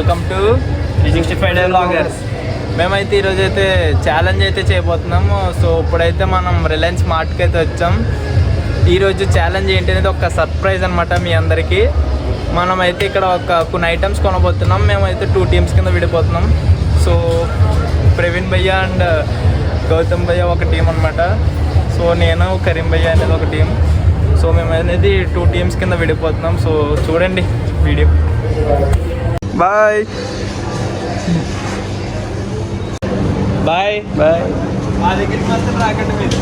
Welcome to 365 day vloggers. మేమైతే ఈరోజు అయితే ఛాలెంజ్ అయితే చేయబోతున్నాము. సో ఇప్పుడైతే మనం రిలయన్స్ మార్ట్కి అయితే వచ్చాం. ఈరోజు ఛాలెంజ్ ఏంటి అనేది ఒక సర్ప్రైజ్ అనమాట మీ అందరికీ. మనమైతే ఇక్కడ కొన్ని ఐటమ్స్ కొనబోతున్నాం. మేమైతే 2 టీమ్స్ కింద విడిపోతున్నాం. సో ప్రవీణ్ భయ్య అండ్ గౌతమ్ భయ్య ఒక టీం అనమాట. సో నేను కరీం భయ్య అనేది ఒక టీం. సో మేము అనేది 2 టీమ్స్ కింద విడిపోతున్నాం. సో చూడండి వీడియో. Bye bye bye. మా దగ్గరికి మాత్రం రాకండి మీరు.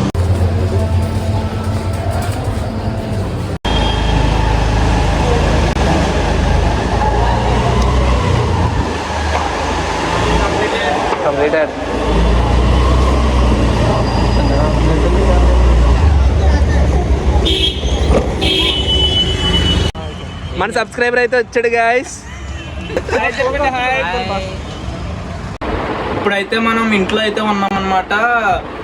కంప్లీటెడ్. మన సబ్స్క్రైబర్ అయితే వచ్చాడు గాయస్. ఇప్పుడైతే మనం ఇంట్లో అయితే ఉన్నాం అనమాట.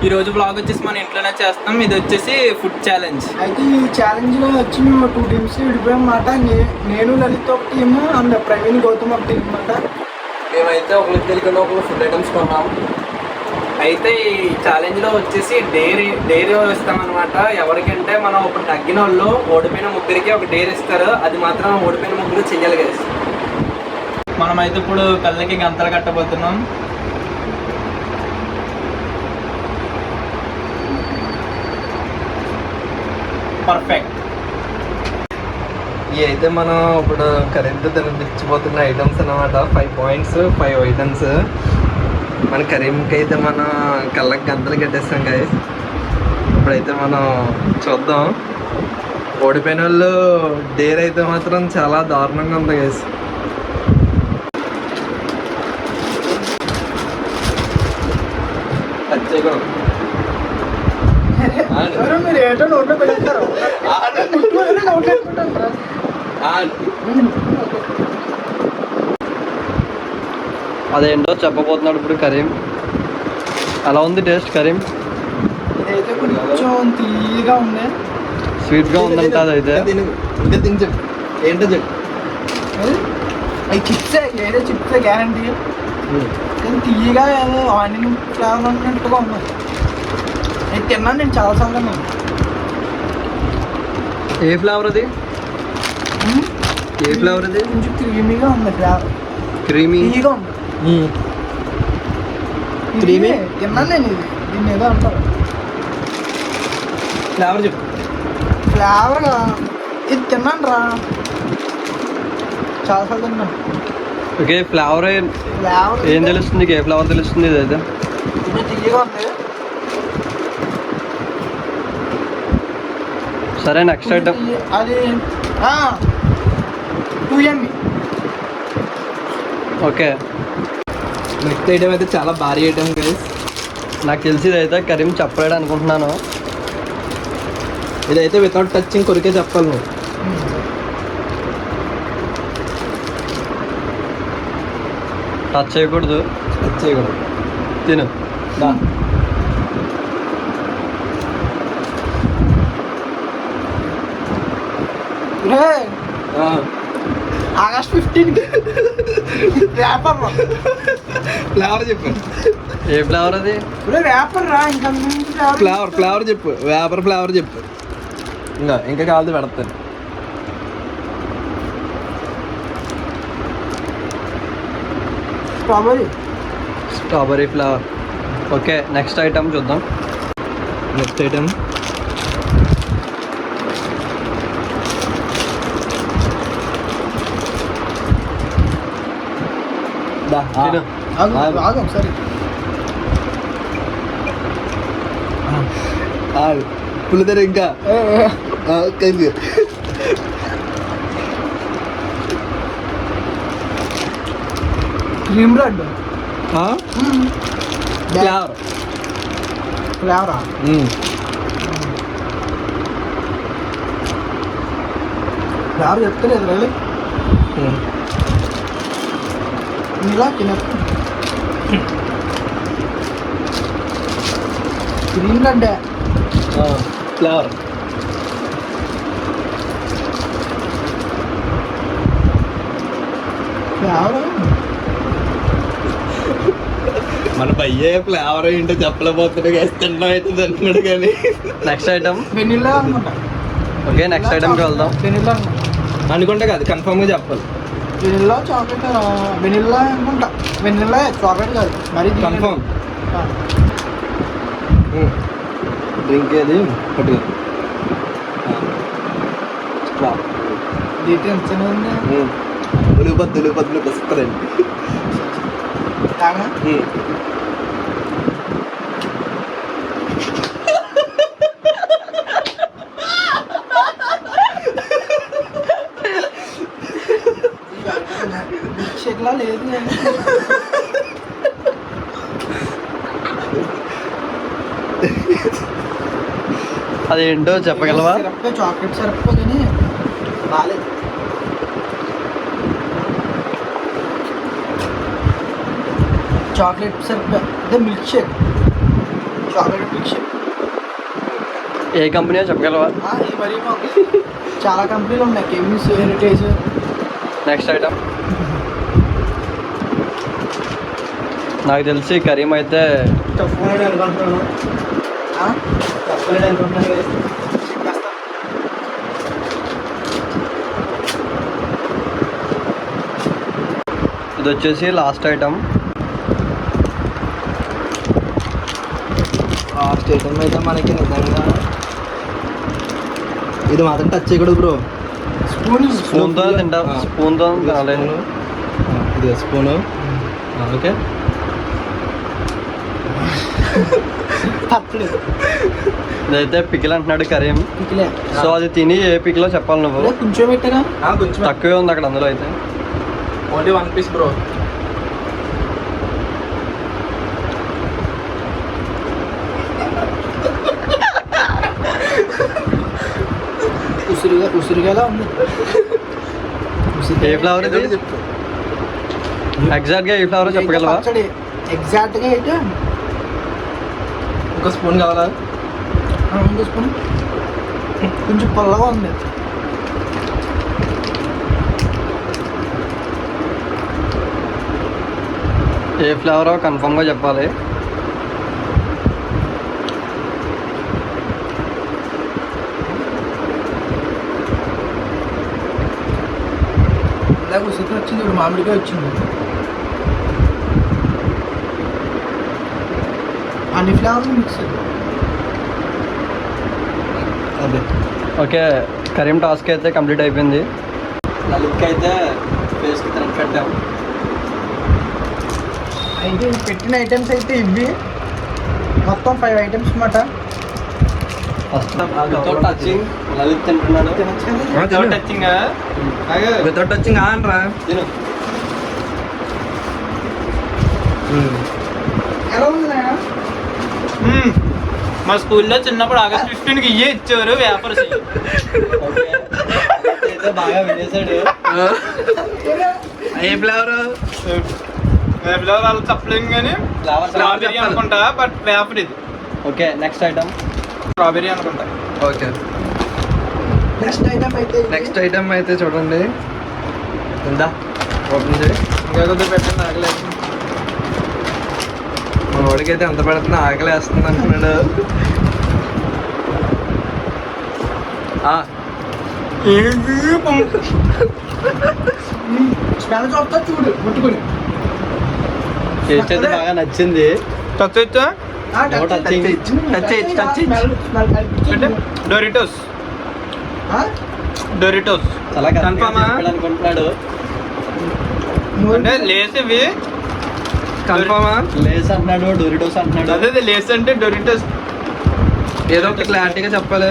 ఈరోజు బ్లాగ్ వచ్చేసి మన ఇంట్లోనే చేస్తాం. ఇది వచ్చేసి ఫుడ్ ఛాలెంజ్. అయితే ఈ ఛాలెంజ్లో వచ్చి మేము 2 టీమ్స్ విడిపోయాం అన్నమాట. నేను లలిత్ ఒక టీము అండ్ ప్రవీణ్ గౌతమ్ ఒక టీం అన్నమాట. మేమైతే ఒకరికి తెలియకుండా ఒకరు ఫుడ్ ఐటమ్స్ కొన్నాం. అయితే ఈ ఛాలెంజ్లో వచ్చేసి డైరీ ఇస్తామన్నమాట. ఎవరికంటే మనం ఇప్పుడు తగ్గిన వాళ్ళు ఓడిపోయిన ముగ్గురికి ఒక డైరీ ఇస్తారు. అది మాత్రం ఓడిపోయిన ముగ్గురు చెయ్యాలి కదా. మనమైతే ఇప్పుడు కళ్ళకి గంతలు కట్టబోతున్నాం. పర్ఫెక్ట్. ఇవి అయితే మనం ఇప్పుడు కరెంట్ తినిపించిపోతున్న ఐటమ్స్ అన్నమాట. 5 పాయింట్స్ 5 ఐటమ్స్. మన కరీంకి అయితే మనం కళ్ళకి గంతలు కట్టేస్తాం గాయస్. ఇప్పుడైతే మనం చూద్దాం. ఓడిపోయిన వాళ్ళు డేర్ అయితే మాత్రం చాలా దారుణంగా ఉంది గాయస్. మీరు ఏంటో నోట్లో పెడతారు. అదేంటో చెప్పబోతున్నాడు ఇప్పుడు కరీం. అలా ఉంది టేస్ట్ కరీం. ఇదైతే కొంచెం తీయగా ఉంది, స్వీట్గా ఉందంట. అదైతే ఇంకా తిని చెప్పు ఏంటో చెప్పు. అవి చిప్సే, ఏదో చిప్సే గ్యారంటీ. కానీ తీయగా ఏదో ఆనియన్ ఫ్లేవర్ ఉన్నట్టుగా ఉంది. అది తిన్నాను నేను చాలాసార్లు. ఏ ఫ్లేవర్ అది? ఏ ఫ్లేవర్ అది? కొంచెం క్రీమీగా ఉంది ఫ్లేవర్. క్రీమీ తీయగా ఉంది. క్రీమీ తిన్నాను నేను. ఇది దీన్ని ఏదో అంటారు. ఫ్లేవర్ చెప్పు. ఫ్లేవర్ ఇది తిన్నాను రా, చాలాసార్లు తిన్నాను. ఓకే, ఫ్లేవర్ ఏం తెలుస్తుంది? ఏ ఫ్లేవర్ తెలుస్తుంది? ఇది అయితే ఇది తీయగా ఉంది. సరే, నెక్స్ట్ ఐటమ్ అది 2ME. ఓకే, నెక్స్ట్ ఐటమ్ అయితే చాలా భారీ ఐటమ్ గైస్. నాకు తెలిసి ఇదైతే కరీం చెప్పలేడు అనుకుంటున్నాను. ఇదైతే వితౌట్ టచింగ్ కొరికే చెప్పాలి నువ్వు. టచ్ చేయకూడదు. టచ్ చేయకూడదు. తిను. ఆగస్ట్ 15 ర్యాపర్ రా. ఫ్లేవర్ చెప్పు. ఏ ఫ్లేవర్ అది? ర్యాపర్ రా. ఇంకా ఫ్లేవర్ చెప్పు. వేపర్ ఫ్లేవర్ చెప్పు. ఇంకా కావాలి పెడతాను. Strawberry flavour. Okay, next item చూద్దాం. నెక్స్ట్ ఐటమ్ సరే. పులిదర ఇంకా క్రీమ్ బ్రెడ్ ఫ్లేవర్. ఫ్లేవరా? ఫ్లేవర్ చెప్తలేదు రైలు. ఇలా తినచ్చు. Cream bread flavour. ఫ్లేవర్ మన భయ్యే ఫ్లేవర్ ఏంటో చెప్పలేకపోతున్నాడు guys. తినడం అయితే తింటున్నాడు కానీ. Next item. వెనిల్లా అనుకుంటా. ఓకే నెక్స్ట్ ఐటమ్కి వెళ్దాం. వెనిల్లా అనుకుంటా. అనుకుంటే కాదు కన్ఫర్మ్గా చెప్పాలి. వెనిల్లా చాక్లెట్ వెనిల్లా అనుకుంటా. వెనిల్లా చాక్లెట్ కాదు మరి కన్ఫర్మ్. డ్రింక్ ఏది పట్టుకో. టెన్షన్ ఉంది. ఉలుపద్దులు వస్తుందండి. తాగా షేక్లా లేదు. అదేంటో చెప్పగలవా? సిరప్ చాక్లెట్ సిరప్ కానీ బాగాలేదు. చాక్లెట్ సిరప్ అదే milkshake. Chocolate milkshake ఏ కంపెనీ చెప్పగలవా? ఇది మరీ బాగుంది. చాలా కంపెనీలు ఉన్నాయి. కెమిస్, హెరిటేజ్. Next item. నాకు తెలిసి కరీం అయితే చెప్పలేదు అనుకుంటున్నాను. ఇది వచ్చేసి లాస్ట్ ఐటమ్. స్టేషన్ అయితే మనకి నిజంగా ఇది మాత్రం టచ్ చేయకూడదు బ్రో. స్పూన్తో తింటా. స్పూన్తో తినాలి. ఇది స్పూను. ఓకే తప్పలేదు. ఇదైతే పికిల్ అంటున్నాడు కరీం. పికిలే. సో అది తిని ఏ పికిలో చెప్పాలి నువ్వు. కొంచెం పెట్టారా? కొంచెం తక్కువే ఉంది అక్కడ అందులో అయితే. Only 1 piece bro. ఉసిరిగా ఉంది. ఏ ఫ్లేవర్ ఇది? ఎగ్జాక్ట్గా ఏ ఫ్లేవర్ చెప్పగలవా? ఎగ్జాక్ట్గా అయితే ఒక స్పూన్ కావాలా? ఇంకో స్పూన్. కొంచెం పొల్లగా ఉంది. ఏ ఫ్లేవరో కన్ఫర్మ్గా చెప్పాలి. ఇందాక ఉసిరి వచ్చింది, ఇప్పుడు మామిడికాయ వచ్చింది. అన్ని ఫ్లేవర్స్ మిక్స్. అదే ఓకే కరీం టాస్క్ అయితే కంప్లీట్ అయిపోయింది. లలిత్కి అయితే ఫేస్కి థ్రెడ్ పెట్టాం. అయితే పెట్టిన ఐటమ్స్ అయితే ఇవి మొత్తం 5 ఐటమ్స్ అన్నమాట. ఫస్ట్ వితౌట్ టచింగ్ లలిత్ తింటున్నాడు. టచింగ్ వితౌట్ టచింగ్ అనరా. తిను. ఎలా ఉంది నాయనా? మా స్కూల్లో చిన్నప్పుడు ఆగస్ట్ 15కి ఇయ్యే ఇచ్చేవారు వేపర్స్. అయితే బాగా వినేసాడు. ఏ ఫ్లేవర్? వాళ్ళు చెప్పలేము కానీ స్ట్రాబెరీ అనుకుంటా, బట్ వేపర్ ఇది. Okay next item. స్ట్రాబెరీ అనుకుంటా. ఓకే నెక్స్ట్ ఐటమ్ అయితే ఇది. నెక్స్ట్ ఐటమ్ అయితే చూడండి. ఇందా ఓపెన్ చేయి. ఇంకా కొద్దిగా పెట్టండి ఆగలేదు. మా వాడికి అయితే ఎంత పెడుతున్నా ఆకలేస్తుంది అంటున్నాడు. స్మెల్ చూస్తా చూడు ముట్టుకుని. టేస్ట్ అయితే బాగా నచ్చింది. టచ్ వచ్చా డొరిటోస్. డొరిటోస్ చాలా కన్ఫర్మా? అనుకుంటున్నాడు. అంటే లేస్ ఇవి కన్ఫర్మా? లేస్ అంటున్నాడు, డోరిటోస్ అంటున్నాడు. అదే లేస్ అంటే డొరిటోస్. ఏదో ఒకటి క్లారిటీగా చెప్పాలి.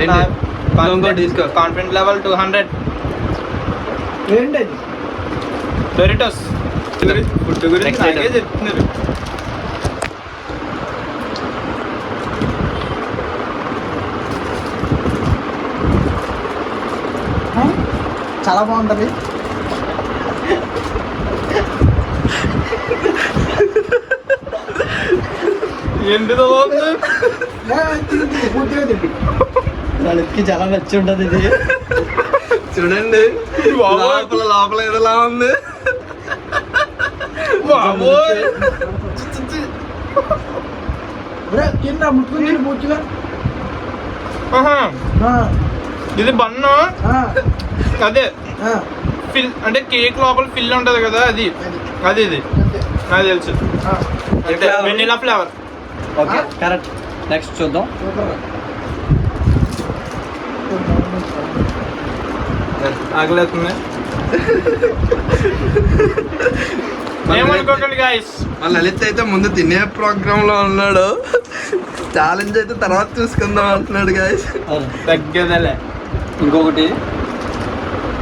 ఏంటి తీసుకో. Confident level 200. ఏంటి డొరిటోస్ ఫుడ్ గురించి Next నాకే item. చెప్తున్నారు. చాలా బాగుంటుంది. ఎందుకు బాగుంది? పూర్తిగా తిండి. లలిత్కి చాలా నచ్చి ఉంటుంది ఇది. చూడండి బాబోయ్. లోపల లోపల ఏదోలా ఉంది. బాబోయ్. కింద ముట్టుకుని పూర్తిగా ఆహా. ఇది బన్ను అదే ఫిల్ అంటే కేక్ లోపల ఫిల్ ఉంటది కదా అది అది ఇది నాకు తెలుసు అంటే vanilla flavour. Okay correct. Next చూద్దాం. ఆగలేస్తుంది. ఏమనుకోకండి గాయస్. మా లలిత్ అయితే ముందు తినే ప్రోగ్రామ్ లో ఉన్నాడు. ఛాలెంజ్ అయితే తర్వాత చూసుకుందాం అంటున్నాడు గాయస్. తగ్గదలే. ఇంకొకటి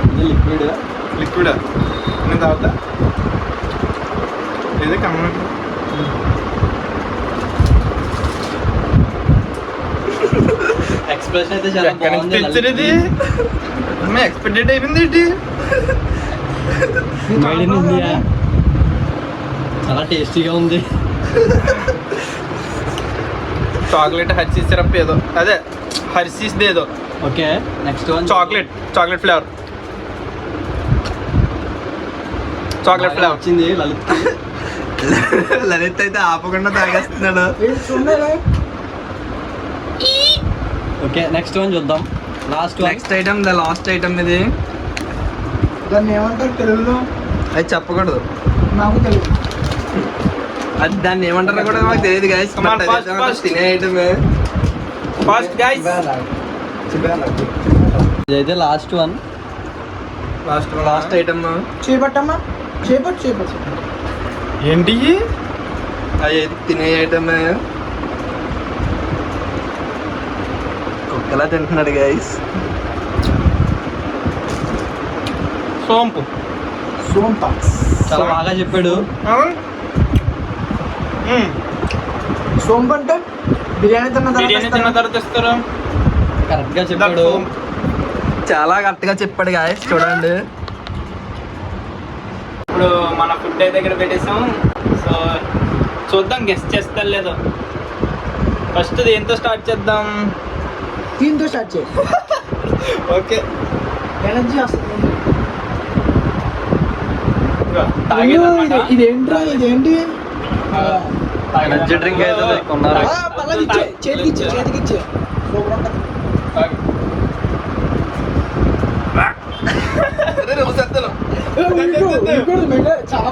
ఇది లిక్విడ్. లిక్విడ్ నేను తాగుతా. ఏదో కమ్మ ఎక్స్ప్రెషన్ అయితే చాలా బాగుంది. ఇది ఎక్స్పెక్టెడ్ అయిపోయింది ఏంటి? Made in India. చాలా టేస్టీగా ఉంది. చాక్లెట్ హర్షీస్ సిరప్ ఏదో అదే హర్షీస్ ఏదో. Okay next one chocolate flavour. Chocolate flavour వచ్చింది లలిత్. లలిత్ అయితే ఆపకుండా తాగేస్తున్నాడు. ఓకే నెక్స్ట్ వన్ చూద్దాం. Last next item the last item ఇది. దాన్ని ఏమంటారు తెలుగులో? అది చెప్పకూడదు. నాకు తెలుగు. అది దాన్ని ఏమంటారో కూడా మాకు తెలియదు గాయస్. Come on, fast. తినే ఐటమే. Fast guys. ఇదైతే లాస్ట్ వన్. లాస్ట్ ఐటమ్ చేపట్టమ్మా. చేపట్టు. ఏంటి అది తినే ఐటమే. కుక్కలా తింటున్నాడు గాయస్. సోంపు. సోంప. చాలా బాగా చెప్పాడు. సోంపు అంటే బిర్యానీ తిన్న తర్వాత ఇస్తారు. కరెక్ట్ గా చెప్పాడు. చాలా కరెక్ట్గా చెప్పాడు గాయస్. చూడండి ఇప్పుడు మన ఫుడ్ అయితే దగ్గర పెట్టేసాం. సో చూద్దాం గెస్ట్ చేస్తారు లేదో. ఫస్ట్ దేంతో స్టార్ట్ చేద్దాం? దీంతో స్టార్ట్ చేయి. ఓకే ఎనర్జీ వస్తుంది. తాగేదన్నమాట. ఇదేంటి ఎనర్జీ డ్రింక్ అయితే కొన్నారు. పల్లకి చేతికిచ్చే సూపర్ ఉంటుంది. చాలా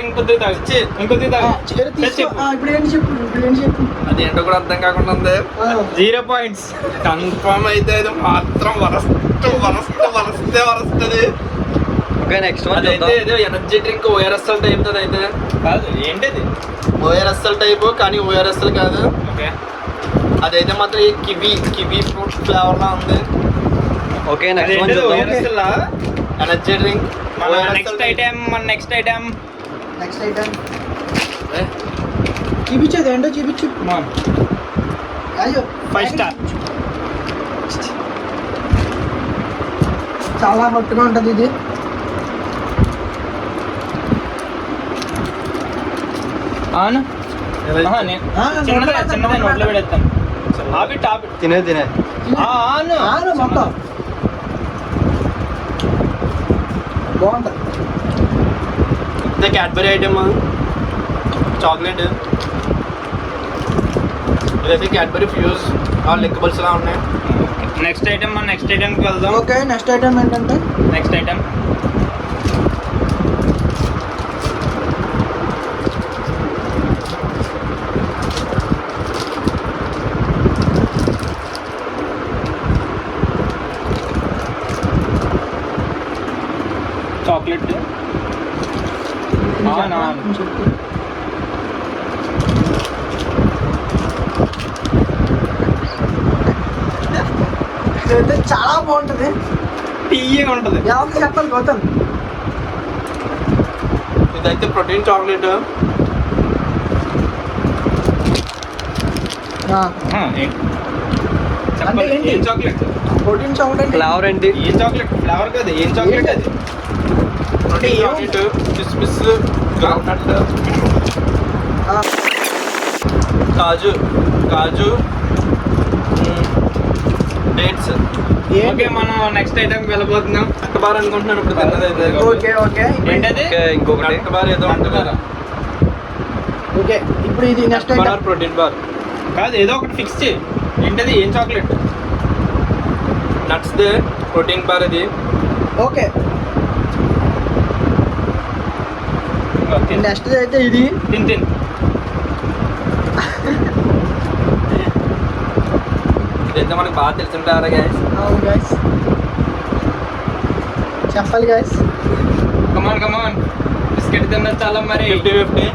ఇంకొద్ది ఇప్పుడు ఏంటి చెప్పు. అది ఏంటో కూడా అర్థం కాకుండా ఉంది. 0 points. కన్ఫర్మ్ అయితే ఇది మాత్రం వరస్తుంది. ఓకే నెక్స్ట్ వన్ అదైతే చూద్దాం. ఏదో ఎనర్జీ డ్రింక్ ఓఆర్ఎస్ఎల్ టైప్ అయితే. కాదు ఏంటిది? ఓఆర్ఎస్ఎల్ టైప్ కానీ ఓఆర్ఎస్ఎల్ కాదు. ఓకే అదైతే మాత్రం ఈ కివీ ఫ్రూట్ ఫ్లేవర్ లా ఉంది. ఓకే నెక్స్ట్ వన్ చూద్దాం. Energy drink. Next item next item చూపించేది ఏంటో చూపించు. అయ్యో 5 star. చాలా హొట్టుగా ఉంటుంది ఇది. అవును. చిన్నదే నోట్లో పెడతాను. ఆపి తినే ఆను మొత్తం బాగుంటుంది. ఇది క్యాడ్బరీ ఐటమ్. చాక్లెట్. ఇదైతే క్యాడ్బరీ ఫ్యూజ్ ఆల్ లిక్కబుల్స్ లా ఉన్నాయి. నెక్స్ట్ ఐటమ్కి వెళ్దాం. ఓకే నెక్స్ట్ ఐటమ్ ఏంటంటే నెక్స్ట్ ఐటమ్ చాక్లెట్. ఇదైతే చాలా బాగుంటుంది. టీగా ఉంటుంది. ఎవరికి చెప్పాలి గౌతమ్? ఇదైతే ప్రోటీన్ చాక్లెట్. అంటే ఏంటి? ఏం చాక్లెట్? Protein chocolate. ఫ్లేవర్ ఏంటి? ఏం చాక్లెట్? ఫ్లేవర్ కాదు, ఏం చాక్లెట్ అది? Protein chocolate. కిస్మిస్, గ్రౌండ్నట్, కాజు, డేట్స్, ఓకే మనం నెక్స్ట్ ఐటమ్ వెళ్ళబోతున్నాం. బార్ అనుకుంటున్నాను ఇప్పుడు తిన్నది అయితే. ఓకే ఓకే ఏంటది? ఓకే ఇంకొకటి బార్ ఏదో ఉంటుంది. ఓకే ఇప్పుడు ఇది నెక్స్ట్ ఐటమ్. ప్రోటీన్ బార్ కాదు ఏదో ఒకటి ఫిక్స్ చేయి. ఏంటది? ఏం chocolate? Nuts they protein bar ఇది. ఓకే నెక్స్ట్ అయితే ఇది తిన్ ఇదైతే మనకు బాగా తెలుసుంటారా గైస్. అవును గైస్ చెప్పాలి గైస్. కమాన్ బిస్కెట్ తిన్న చాలా మరి. 50-50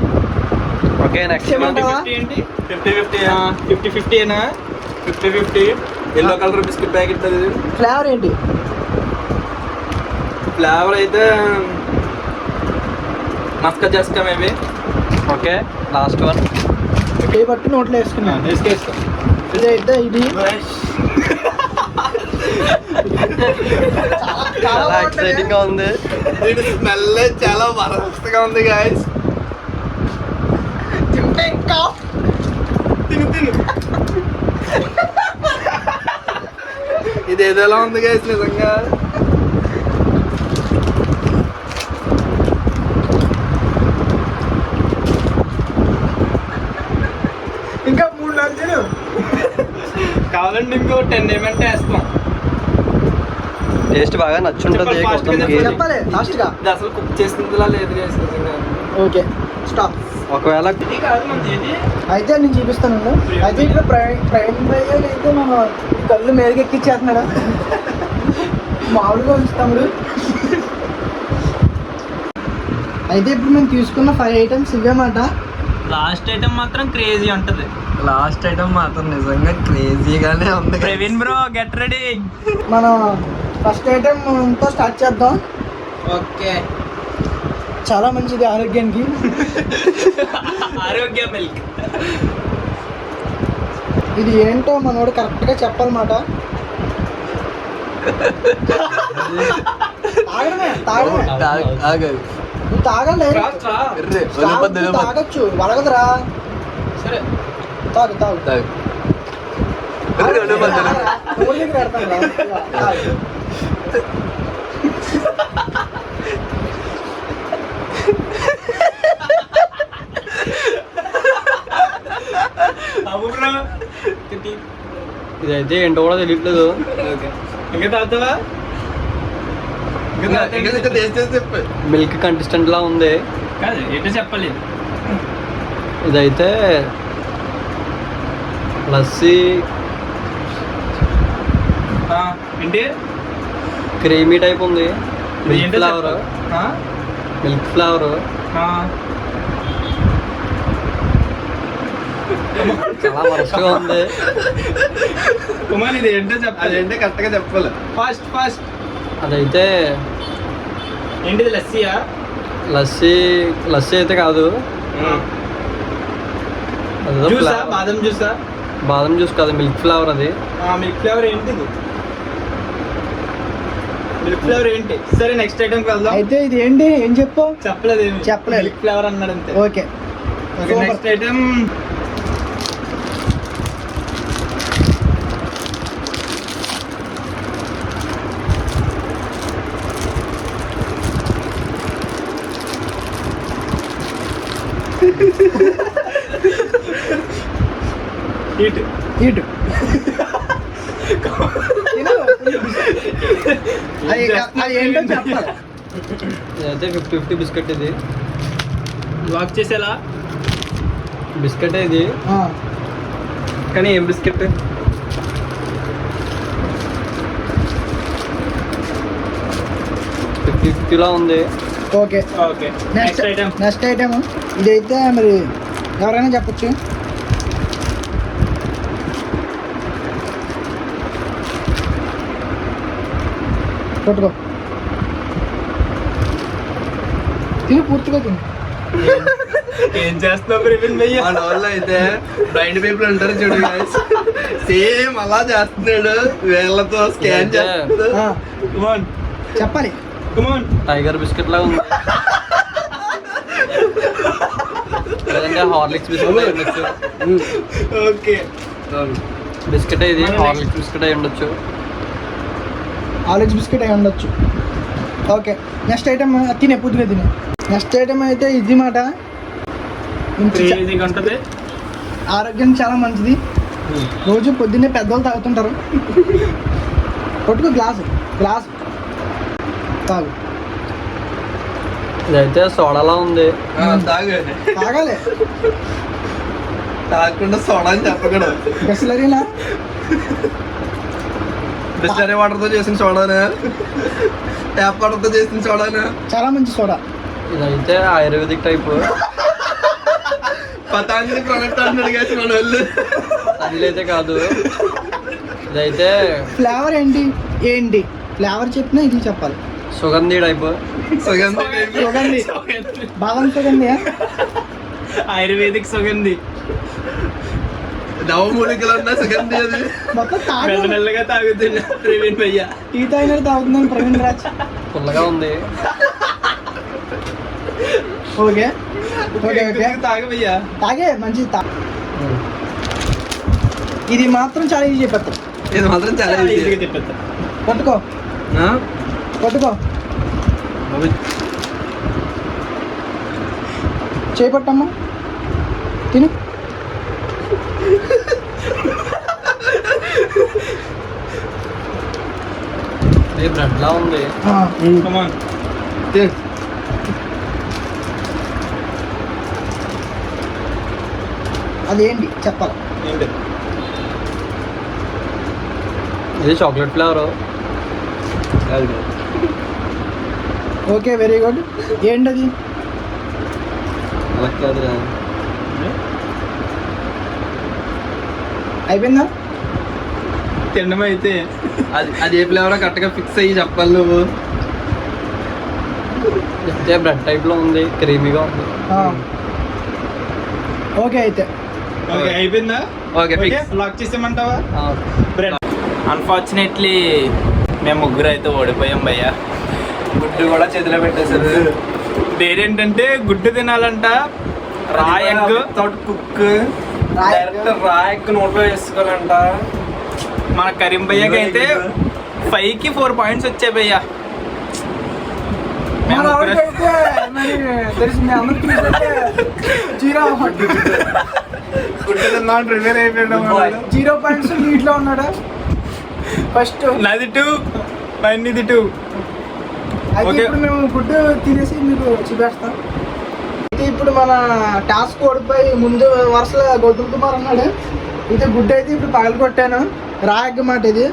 ఓకే నెక్స్ట్ ఏమంటావా? 50 ఏంటి? 50-50 50 ఏనా? 50-50 ఎల్లో కలర్ బిస్కెట్ ప్యాకెట్ అది. ఫ్లేవర్ ఏంటి? ఫ్లేవర్ అయితే మస్కా జస్కా మేబీ. Okay last one. ఏ పట్టు నోట్లో వేసుకున్నాను. వేసుకో. ఇదైతే ఇది చాలా ఎక్సైటింగ్ గా ఉంది. దీని స్మెల్ చాలా వరస్ట్గా ఉంది గాయస్. తింటే ఇంకా తిను ఇది ఏదోలా ఉంది గాయస్ నిజంగా. ఇంకా 3 లంచులు. కావాలంటే ఇంకో 10 ఏమంటే వేస్తాం. టేస్ట్ బాగా నచ్చుంటుంది చెప్పాలి, fast గా గౌతమ్కి. చెప్పాలి లాస్ట్ గా. ఇది అసలు కుక్ చేస్తుందిలా లేదు గాయస్ నిజంగా. Okay stop. ఒకవేళ ఇది కాదు మనది ఇది. అయితే నేను చూపిస్తాను. అయితే ఇక్కడ ప్రైమ్ బయ్య అయితే మన కళ్ళు మేరకు ఎక్కిచ్చేస్తున్నాడు. మామూలుగా ఉంచుతాడు. అయితే ఇప్పుడు మేము తీసుకున్న 5 ఐటమ్స్ ఇవేమాట. లాస్ట్ ఐటమ్ మాత్రం క్రేజీ ఉంటది. లాస్ట్ ఐటమ్ మాత్రం నిజంగా క్రేజీగానే ఉంది. Praveen bro get ready. మనం ఫస్ట్ ఐటమ్తో స్టార్ట్ చేద్దాం. ఓకే. చాలా మంచిది ఆరోగ్యానికి. ఆరోగ్య మిల్క్. ఇది ఏంటో మనోడు కరెక్ట్గా చెప్పాలన్నమాట. తాగడమే నువ్వు తాగాలి. తాగొచ్చు వలగదురా. సరే తాగు నోరు దగ్గర పెడతాను రా. తాగు. ఇదైతే ఏంటో కూడా తెలియట్లేదు. ఇంకా తాగుతావా? చెప్పు. మిల్క్ కంటెస్టెంట్ లా ఉంది. కాదు ఏంటో చెప్పాలి. ఇదైతే లస్సీ ఏంటి? క్రీమీ టైప్ ఉంది. మిల్క్ ఏంటో ఫ్లేవర్. చెప్పు. మిల్క్ ఫ్లేవర్ చాలా వరస్ట్గా ఉంది. కుమార్ ఇది ఏంటో చెప్పాలి. అదేంటే కరెక్ట్గా చెప్పాలి. ఫాస్ట్. అదైతే ఏంటిది? లస్సీయా? లస్సీ అయితే కాదు. అదేదో జ్యూసా? flavor. బాదం జ్యూసా? బాదం జ్యూస్ కాదు, మిల్క్ ఫ్లేవర్ అది. మిల్క్ ఫ్లేవర్ ఏంటిది? మిల్క్ ఫ్లేవర్ ఏంటి? సరే నెక్స్ట్ ఐటమ్కి వెళ్దాం. అయితే ఇది ఏంటి? ఏం చెప్పు. చెప్పలేదు. చెప్పలేదు. మిల్క్ ఫ్లేవర్ అన్నాడు అంతే. ఓకే నెక్స్ట్ ఐటమ్ ఇటు అది ఏంటో చెప్పాలి. ఇదైతే 50-50 బిస్కెట్. ఇది లాక్ చేసేలా బిస్కెట్ ఇది. కానీ ఏం బిస్కెట్? 50-50 లా ఉంది. Okay next item next item ఇదైతే మరి ఎవరైనా చెప్పచ్చు. పట్టుకో తిని పూర్తిగా తిని. ఏం చేస్తున్నావు ప్రవీణ్ భయ్య? మన వాళ్ళు అయితే బ్లైండ్ పీపుల్ ఉంటారు చూడు guys. సేమ్ అలా చేస్తున్నాడు వేళ్ళతో స్కాన్ చేస్తున్నాడు. కమాన్ చెప్పాలి. కమాన్. టైగర్ బిస్కెట్ లా ఉంది. లేదంటే హార్లిక్స్ బిస్కెట్ అయి ఉండొచ్చు. ఓకే బిస్కెట్ ఇది హార్లిక్స్ బిస్కెట్ అయి ఉండొచ్చు. ఆరెంజ్ బిస్కెట్ అయి ఉండొచ్చు. ఓకే, నెక్స్ట్ ఐటమ్ తినే పొద్దునే తినే. నెక్స్ట్ ఐటమ్ అయితే ఇది మాట. క్రేజీగా ఉంటుంది. ఆరోగ్యం చాలా మంచిది. రోజు పొద్దున్నే పెద్దవాళ్ళు తాగుతుంటారు. కొట్టుకు గ్లాసు తాగు. ఇదైతే సోడాలా ఉంది. తాగు. తాగాలి. తాగకుండా సోడా అని చెప్పకూడదు. బిస్లరీనా? బిస్లరీ వాటర్తో చేసిన సోడానా, ట్యాప్ వాటర్తో చేసిన సోడానా? చాలా మంచి సోడా. ఇదైతే ఆయుర్వేదిక్ టైపు. పతాంజలి ప్రోడక్ట్ అన్నాడు కదా మన వాళ్ళు. అదిలైతే కాదు. ఇదైతే ఫ్లేవర్ ఏంటి ఫ్లేవర్ చెప్పినా ఇది చెప్పాలి. సుగంధి టైపు. సుగంధి, బాదం సుగంధి. ఆయుర్వేదిక్ సుగంధి. నవమూలికలు అన్న సుగంధి అది. మొత్తం మెల్ల మెల్లగా తాగుతున్నా ప్రవీణ్ భయ్య. టీ తాగినట్టు తాగుతున్నాను ప్రవీణ్ రాజ్. పుల్లగా ఉంది. ఓకే ఓకే ఓకే తాగు భయ్యా. తాగే మంచిది ఇది మాత్రం చాలా ఈజీ చెప్పేస్తాం. ఇది మాత్రం చాలా ఈజీ. చెప్పేస్తా. పట్టుకో చేపట్టమ్మా, తిను. ఇది బ్రెడ్లా ఉంది. Come on. అదేంటి చెప్పాలి. ఏంటి? ఇది chocolate flavour. Okay, very good. ఏంటది? అలా కాదు. అయిపోయిందా? తినడం అయితే అది ఏ ఫ్లేవర్ కరెక్ట్గా ఫిక్స్ అయ్యి చెప్పాలి నువ్వు. ఇదే బ్రెడ్ టైప్లో ఉంది, క్రీమీగా ఉంది. ఓకే అయితే ఓకే అయిపోయిందా? Okay fix. లాక్ చేసేయమంటావా? బ్రెడ్. అన్ఫార్చునేట్లీ మేము ముగ్గురు అయితే ఓడిపోయాం భయ్య. గుడ్డు కూడా చేతిలో పెట్టేశారు. పేరేంటంటే గుడ్డు తినాలంట, రా ఎగ్ కుక్ డైరెక్ట్ రా ఎగ్ నోట్లో వేసుకోవాలంట. మన కరీం భయ్యకి అయితే 5కి 4 పాయింట్స్ వచ్చాయి భయ్య. మేము గుడ్డు తిన్నాం ప్రిపేర్ అయిపోయాం. 0 పాయింట్స్ నీటిలో ఉన్నాడా ఫస్ట్? నాది 2, ఇది 2. అయితే Okay. ఇప్పుడు మేము ఫుడ్ తినేసి మీకు చూపిస్తాం. అయితే ఇప్పుడు మన టాస్క్ ఓడిపోయి ముందు వరుసలో గౌతమ్ కుమార్ అన్నాడు. అయితే గుడ్డు అయితే ఇప్పుడు పగలు కొట్టాను. రాయగ్గ మాట ఇది.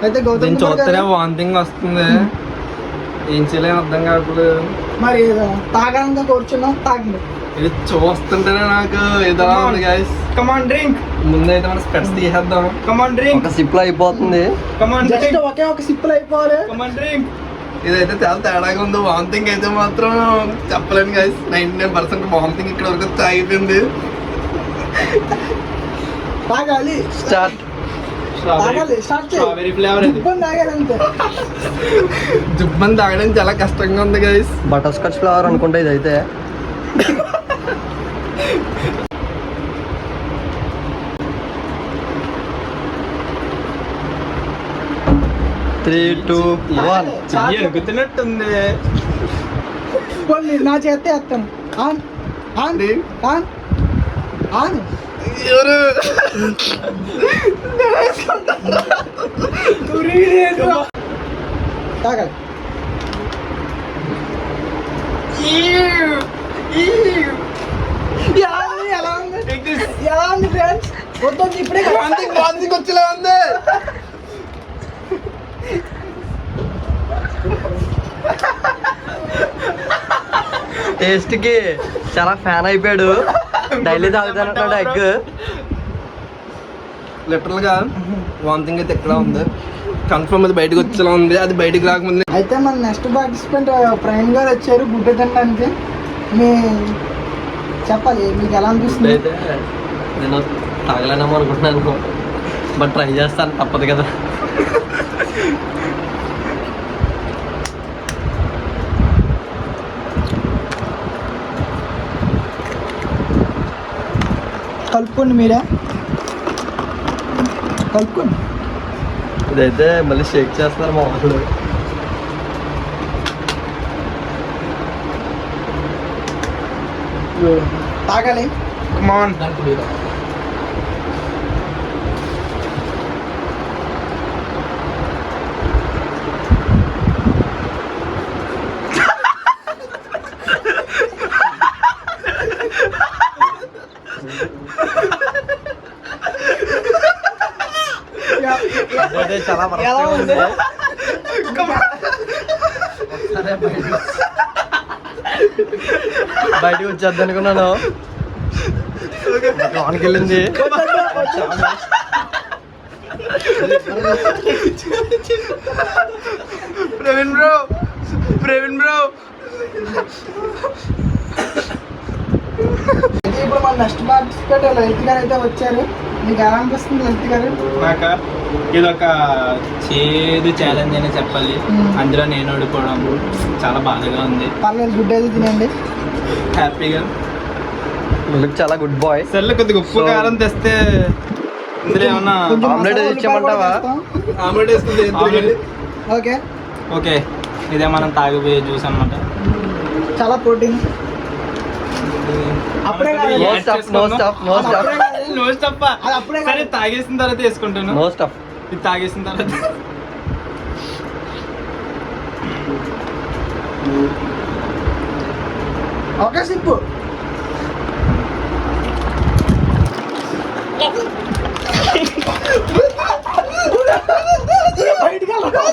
అయితే గౌతమ్ కుమార్ చూస్తేనే గారు వాంతింగ్ వస్తుంది. ఏం చేయలేని అర్థం కాదు. మరి తాగడానికి కూర్చున్నాం, తాగింది. ఇది చూస్తుంటేనే నాకు ఏదైనా ఉంది గైస్. కమ్ ఆన్ డ్రింక్, ముందైతే మనం స్పెట్స్ తీసేద్దాం. కమ్ ఆన్ డ్రింక్, ఒక సిప్లో అయిపోతుంది. కమ్ ఆన్ జస్ట్ డ్రింక్, ఒకే ఒక సిప్పులు అయిపోవాలి. Come on drink. ఇదైతే చాలా తేడాగా ఉంది. వాంతింగ్ అయితే మాత్రం చెప్పలేను గైస్. 99% వాంతింగ్ ఇక్కడ వరకు ఆగిపోయింది. తాగాలి, స్టార్ట్. తాగాలి, స్టార్ట్ చేయి. స్ట్రాబెరీ ఫ్లేవర్ ఇది. ఇబ్బంది తాగాలంతే. జుబ్బని తాగడానికి చాలా కష్టంగా ఉంది గైస్. బటర్ స్కాచ్ ఫ్లేవర్ అనుకుంటా ఇదైతే. 3, 2, 1. చెయ్యి అనుకుతున్నట్టుంది. పోనీ, నా చేస్తే వేస్తాను. On on on on. ఎవరు తాగాలి. ఎలా ఉంది ఫ్రెండ్స్? వద్దు ఇప్పుడే వాంతింగ్ వచ్చేలా ఉంది. టేస్ట్కి చాలా ఫ్యాన్ అయిపోయాడు. Daily తాగుతానంటాడు egg. లిటరల్ గా వాంతింగ్ అయితే ఎక్కడ ఉంది. కన్ఫర్మ్ అది బయటకు వచ్చేలా ఉంది. అది బయటకు రాకముందు అయితే మన నెక్స్ట్ పార్టిసిపెంట్ ప్రైమ్ గారు వచ్చారు గుడ్డ తినడానికి. మీ చెప్పాలి మీకు ఎలా అనిపిస్తుంది? అయితే నేను తాగలేనేమో అనుకుంటున్నాను, బట్ ట్రై చేస్తాను, తప్పదు కదా. కలుపుకోండి, మీరే కలుపుకోండి. ఇదైతే మళ్ళీ షేక్ చేస్తున్నారు మా వాళ్ళు. తాగాలి. కమాన్. చాలా ఎలా ఉంది? బయటకు వచ్చేద్ది అనుకున్నాను, లోనికి వెళ్ళింది. Praveen bro, Praveen bro. అయితే ఇప్పుడు మన నెక్స్ట్ పార్టిసిపేట్ లలిత్ గారు అయితే వచ్చారు. మీకు ఎలా అనిపిస్తుంది లలిత్ గారు? నాకు ఇదొక చేదు ఛాలెంజ్ అనే చెప్పాలి. అందులో నేను ఓడిపోవడం చాలా బాధగా ఉంది. పర్లేదు, గుడ్ అయితే తినండి. హ్యాపీగా లుక్ చాలా గుడ్ బాయ్. సెల్ కొద్దిగా ఉప్పు So- కారం తెస్తే ఇందులో ఏమన్నా కొంచెం ఆమ్లెట్ మసాలా ఇచ్చామంటావా? ఉల్లిపాయలు కూడా వేస్తాం. ఆమ్లెట్ వేసుకుంటే ఆమ్లెట్. ఓకే, ఓకే, ఇదే మనం తాగిపోయే జ్యూస్ అనమాట. చాలా ప్రోటీన్. అప్పుడే కాదు. No stuff, no stuff, no అది స్టఫ్, అప్పుడే కాదు. No stuff. అది అప్పుడే కాదు. సరే, తాగేసిన తర్వాత వేసుకుంటాను. No stuff. ఇది తాగేసిన తర్వాత ఒక సిప్పు. బయటికి వెళ్ళరా?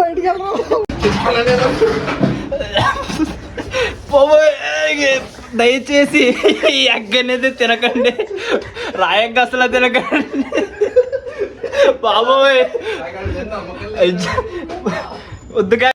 బయటికి వెళ్ళరా? దయచేసి ఈ ఎగ్ అనేది తినకండి, రాయగ్ అసలు తినకండి బాబోయ్. వద్దుగా.